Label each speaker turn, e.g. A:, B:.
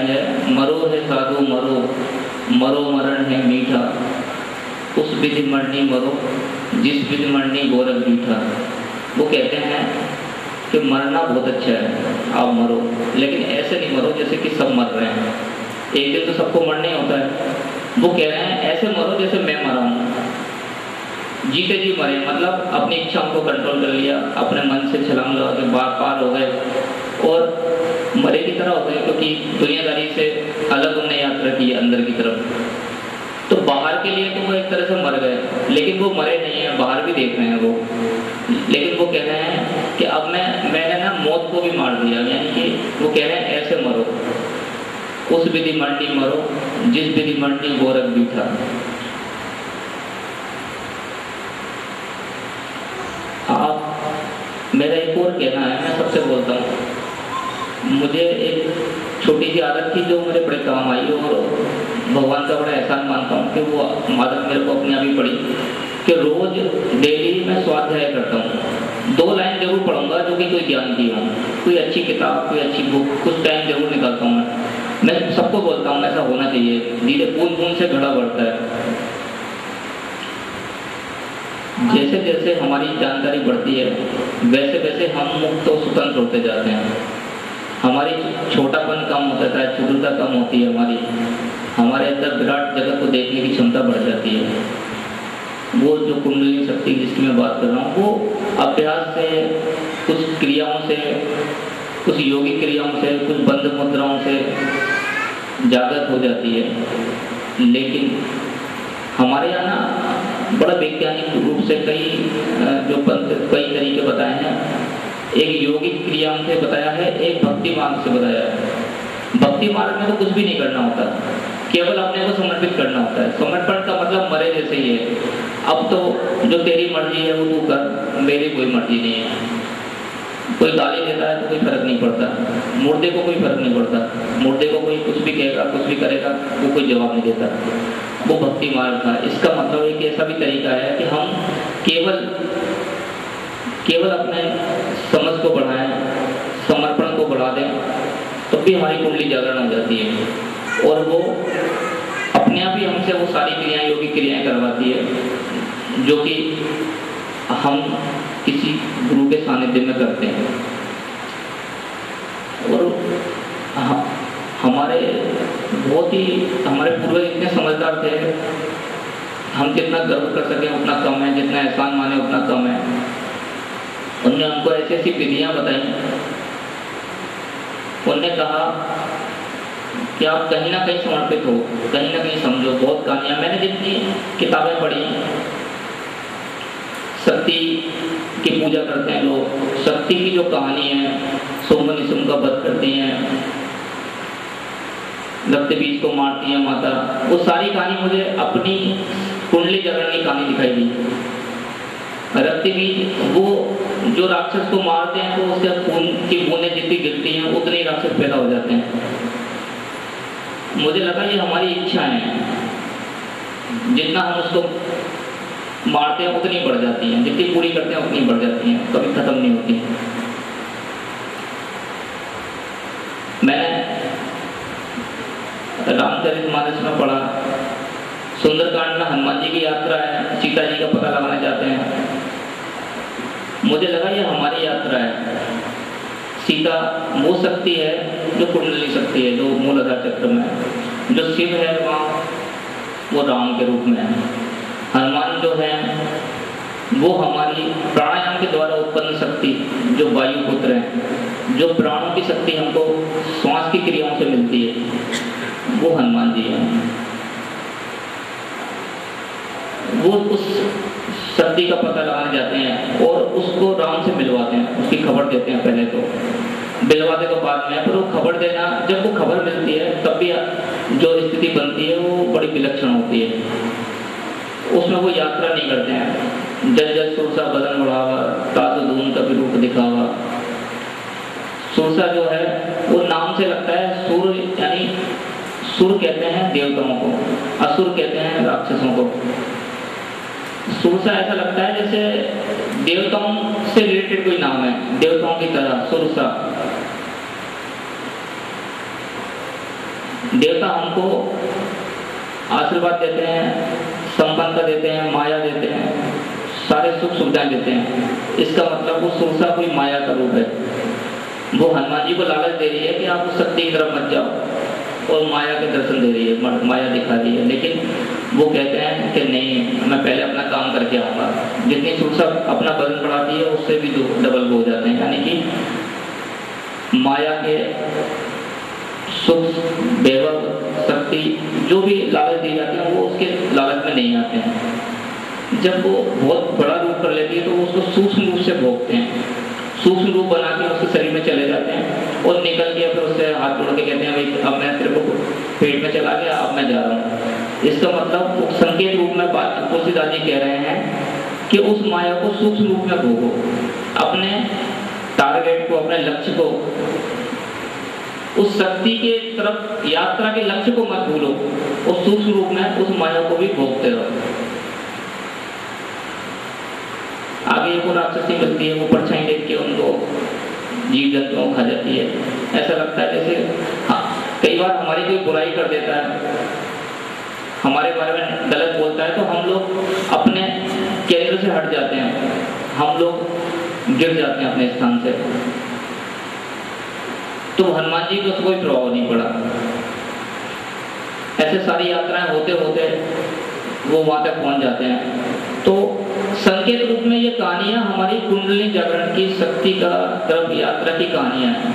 A: Line है, मरो है साधु मरो, मरो मरण है मीठा, उस विधि मरनी मरो, जिस विधि मरनी गोरख बीठा। वो कहते हैं कि मरना बहुत अच्छा है, आप मरो, लेकिन ऐसे नहीं मरो जैसे कि सब मर रहे हैं, एक दिन तो सबको मरना ही होता है। वो कह रहे हैं ऐसे मरो जैसे मैं मरा हूँ, जीते जी मरे, मतलब अपनी इच्छाओं को कंट्रोल कर लिया, अपने मन से छलांग लगा के बार पार हो गए और मरे की तरह हो गए, क्योंकि दुनियादारी से अलग उन्होंने यात्रा की अंदर की तरफ। तो बाहर के लिए तो वो एक तरह से मर गए, लेकिन वो मरे नहीं है, बाहर भी देख रहे हैं वो। लेकिन वो कह रहे हैं कि अब मैंने ना मौत को भी मार दिया, यानी कि वो कह रहे हैं ऐसे मरो, उस विधि मरनी मरो, जिस विधि मरनी गोरख बीठा। आप, मेरा एक और कहना है, मैं सबसे बोलता हूँ, मुझे एक छोटी सी आदत थी जो मेरे बड़े काम आई और भगवान का बड़ा एहसान मानता हूँ कि वो आदत मेरे को अपने आप ही पड़ी कि रोज डेली मैं स्वाध्याय करता हूँ, 2 लाइन जरूर पढ़ूंगा जो कि कोई ज्ञान की हो, कोई अच्छी किताब, कोई अच्छी बुक, कुछ टाइम जरूर निकालता हूँ। मैं सबको बोलता हूँ ऐसा होना चाहिए, धीरे बूंद बूंद से घड़ा बढ़ता है। जैसे जैसे हमारी जानकारी बढ़ती है वैसे वैसे हम मुक्त और स्वतंत्र होते जाते हैं, हमारी छोटापन कम होता है, क्षुद्रता कम होती है, हमारे अंदर विराट जगत को देखने की क्षमता बढ़ जाती है। वो जो कुंडलिनी शक्ति जिसकी मैं बात कर रहा हूँ, वो अभ्यास से, कुछ क्रियाओं से, कुछ योगिक क्रियाओं से, कुछ बंद मुद्राओं से जागृत हो जाती है। लेकिन हमारे यहाँ ना बड़ा वैज्ञानिक रूप से कई जो पंथ कई तरीके बताए हैं, एक योगिक क्रियाओं से बताया है, एक भक्ति मार्ग से बताया है। भक्ति मार्ग में तो कुछ भी नहीं करना होता, केवल अपने को समर्पित करना होता है। समर्पण का मतलब मरे जैसे ही है, अब तो जो तेरी मर्जी है वो तू कर, मेरी कोई मर्जी नहीं है। कोई गाली देता है तो कोई फर्क नहीं पड़ता, मुर्दे को कोई फर्क नहीं पड़ता, मुर्दे को कोई कुछ भी कहेगा, कुछ भी करेगा, वो कोई जवाब नहीं देता। वो भक्ति मार्ग था। इसका मतलब एक ऐसा भी तरीका है कि हम केवल अपने समझ को बढ़ाएं, समर्पण को बढ़ा दें, तो भी हमारी कुंडली जागरण हो जाती है और वो अपने आप ही हमसे वो सारी क्रियाएं, योगिक क्रियाएं करवाती है जो कि हम किसी गुरु के सानिध्य में करते हैं। और हमारे पूर्वज इतने समझदार थे, हम जितना गर्व कर सकें उतना कम है, जितना एहसान माने उतना कम है। उन्होंने हमको ऐसी ऐसी विधियां बताई, उन्होंने कहा कि आप कहीं ना कहीं समर्पित हो, कहीं ना कहीं समझो। बहुत कहानियां मैंने जितनी किताबें पढ़ी, शक्ति की पूजा करते हैं लोग, शक्ति की जो कहानी है, सोम निशुम का वध करती हैं, रक्त बीज को मारती है माता, वो सारी कहानी मुझे अपनी कुंडली जागरण की कहानी दिखाई दी। रक्त बीज वो जो राक्षस को मारते हैं तो उसके खून की बूंदें जितनी गिरती हैं उतने ही राक्षस पैदा हो जाते हैं। मुझे लगा ये हमारी इच्छा है, जितना हम उसको मारते हैं उतनी बढ़ जाती हैं, जितनी पूरी करते हैं उतनी बढ़ जाती हैं, कभी खत्म नहीं होती। मैंने रामचरितमानस में पढ़ा, सुंदरकांड में हनुमान जी की यात्रा है, सीता जी का पता लगाने जाते हैं। मुझे लगा ये हमारी यात्रा है। सीता वो शक्ति है जो कुंडली शक्ति है, जो मूलाधार चक्र में है। जो शिव है वहाँ वो राम के रूप में है। हनुमान जो है वो हमारी प्राणायाम के द्वारा उत्पन्न शक्ति, जो वायुपुत्र है, जो प्राणों की शक्ति हमको श्वास की क्रियाओं से मिलती है, वो हनुमान जी हैं। वो उस शक्ति का पता लगाने जाते हैं और उसको राम से मिलवाते हैं, उसकी खबर देते हैं। पहले तो मिलवाते तो बाद में, पर वो खबर देना, जब वो खबर मिलती है तब भी जो स्थिति बनती है वो बड़ी विलक्षण होती है। उसमें वो यात्रा नहीं करते हैं, जल जल सुरसा बदन बढ़ावा, ताजो धूम कभी रूप दिखावा। सुरसा जो है वो नाम से लगता है, सुर यानी सुर कहते हैं देवताओं को, असुर कहते हैं राक्षसों को। सुरसा ऐसा लगता है जैसे देवताओं से रिलेटेड कोई नाम है, देवताओं की तरह सुरसा। देवता हमको आशीर्वाद देते हैं, संपन्नता देते हैं, माया देते हैं, सारे सुख सुविधाएं देते हैं। इसका मतलब वो सुरसा कोई माया का रूप है। वो हनुमान जी को लालच दे रही है कि आप उस शक्ति की तरफ मत जाओ, और माया के दर्शन दे रही है, माया दिखा रही है। लेकिन वो कहते हैं कि नहीं, मैं पहले अपना काम करके आऊँगा। जितनी सुरसा अपना वजन बढ़ाती है उससे भी डबल हो जाते हैं। यानी कि माया के सुख, वैभव, शक्ति जो भी लालच दी जाती है वो उसके लालच में नहीं आते हैं। जब वो बहुत बड़ा रूप कर लेती है तो वो उसको सूक्ष्म रूप से भोगते हैं, सूक्ष्म रूप बना के उसके शरीर में चले जाते हैं और निकल के फिर उससे हाथ जोड़ के कहते हैं भाई अब मैं तेरे को पेट में चला गया, अब मैं जा रहा हूँ। इसका मतलब संकेत रूप में बात तुलसीदास जी कह रहे हैं कि उस माया को सूक्ष्म रूप में भोगो, अपने टारगेट को, अपने लक्ष्य को, उस शक्ति के तरफ यात्रा के लक्ष्य को मत भूलो, उस सूक्ष्म रूप में उस माया को भी भोगते रहो। आगे एक और राक्षसी मिलती है, वो परछाई देख के उनको जीव जंतुओं को खा जाती है। ऐसा लगता है जैसे कई बार हमारी कोई बुराई कर देता है, हमारे बारे में गलत बोलता है, तो हम लोग अपने केंद्र से हट जाते हैं, हम लोग गिर जाते हैं अपने स्थान से। तो हनुमान जी को कोई प्रभाव नहीं पड़ा। ऐसे सारी यात्राएं होते होते वो वहां तक पहुंच जाते हैं। तो संकेत रूप में ये कहानियां हमारी कुंडली जागरण की शक्ति का तरफ यात्रा की कहानियां हैं।